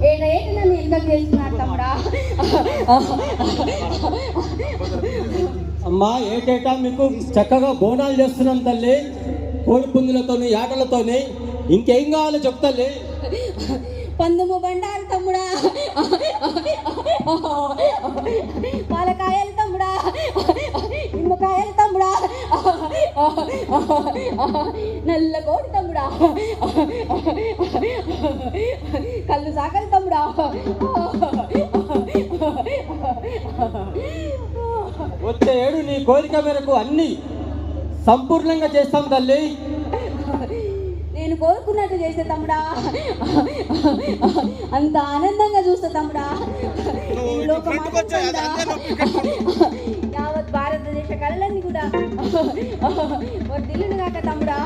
ఏడేటి నన్ను ఎందుకు చేస్తున్నాడు తమ్ముడా? అమ్మా ఏటేటా మీకు చక్కగా బోనాలు చేస్తున్నాం తల్లి, కోడి పుంజులతోని ఆటలతోని. ఇంకేం కావాలో చెప్తల్లి. పందుము బండారు తమ్ముడా, పాలకాయలు తమ్ముడా, నిమ్మకాయలు తమ్ముడా, నల్ల కోడి తమ్ముడా, కళ్ళు సాకలు తమ్ముడా. వచ్చే ఏడు నీ కోరిక మేరకు అన్ని సంపూర్ణంగా చేస్తాం తల్లి. నేను కోరుకున్నట్టు చేస్తే తమ్ముడా, అంత ఆనందంగా చూస్తా తమ్ముడా. యావత్ భారతదేశ కళలన్నీ కూడా వర్ధిల్లును గాక తమ్ముడా.